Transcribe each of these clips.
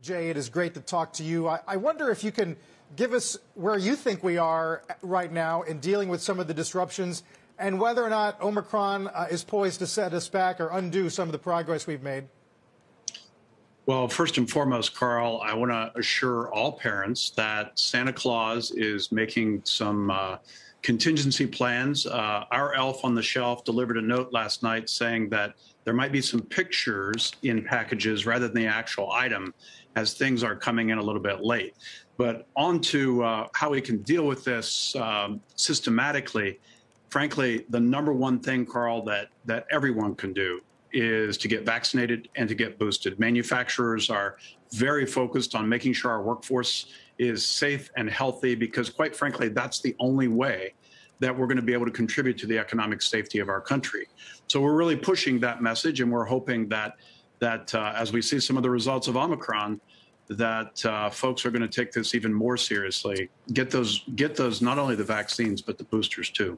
Jay, it is great to talk to you. I wonder if you can give us where you think we are right now in dealing with some of the disruptions and whether or not Omicron is poised to set us back or undo some of the progress we've made. Well, first and foremost, Carl, I want to assure all parents that Santa Claus is making some contingency plans. Our elf on the shelf delivered a note last night saying that there might be some pictures in packages rather than the actual item as things are coming in a little bit late. But on to how we can deal with this systematically. Frankly, the number one thing, Carl, that everyone can do is to get vaccinated and to get boosted. Manufacturers are very focused on making sure our workforce is safe and healthy because, quite frankly, that's the only way that we're going to be able to contribute to the economic safety of our country. So we're really pushing that message, and we're hoping that as we see some of the results of Omicron, that folks are going to take this even more seriously. Get those not only the vaccines but the boosters too.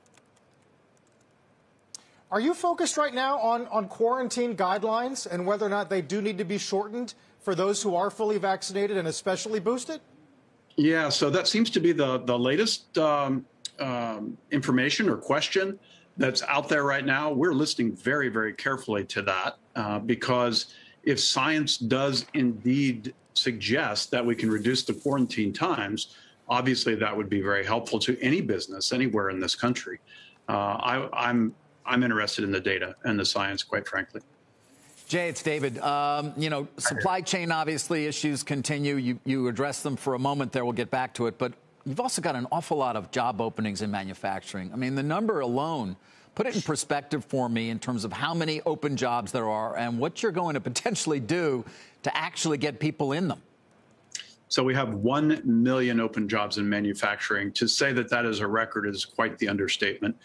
Are you focused right now on quarantine guidelines and whether or not they do need to be shortened for those who are fully vaccinated and especially boosted? Yeah, so that seems to be the latest information or question that's out there right now. We're listening very, very carefully to that because if science does indeed suggest that we can reduce the quarantine times, obviously that would be very helpful to any business anywhere in this country. I'm interested in the data and the science, quite frankly. Jay, it's David. Supply chain, obviously, issues continue. You addressed them for a moment there. We'll get back to it. But you've also got an awful lot of job openings in manufacturing. I mean, the number alone, put it in perspective for me in terms of how many open jobs there are and what you're going to potentially do to actually get people in them. So we have 1 million open jobs in manufacturing. To say that that is a record is quite the understatement.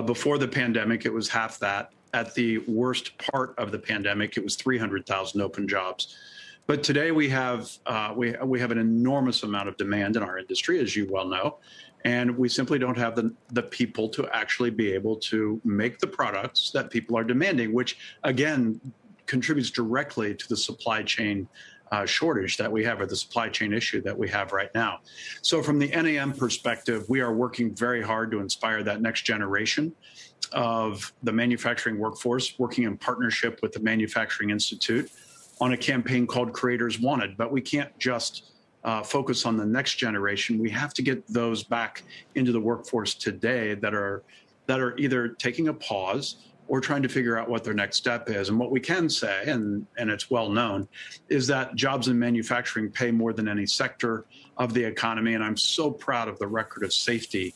Before the pandemic, it was half that. At the worst part of the pandemic, it was 300,000 open jobs. But today we have an enormous amount of demand in our industry, as you well know, and we simply don't have the people to actually be able to make the products that people are demanding, which again contributes directly to the supply chain shortage that we have, or the supply chain issue that we have right now. So from the NAM perspective, we are working very hard to inspire that next generation of the manufacturing workforce, working in partnership with the Manufacturing Institute on a campaign called Creators Wanted. But we can't just focus on the next generation. We have to get those back into the workforce today that are either taking a pause or trying to figure out what their next step is. And what we can say, and it's well known, is that jobs in manufacturing pay more than any sector of the economy. And I'm so proud of the record of safety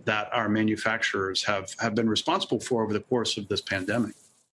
that our manufacturers have been responsible for over the course of this pandemic.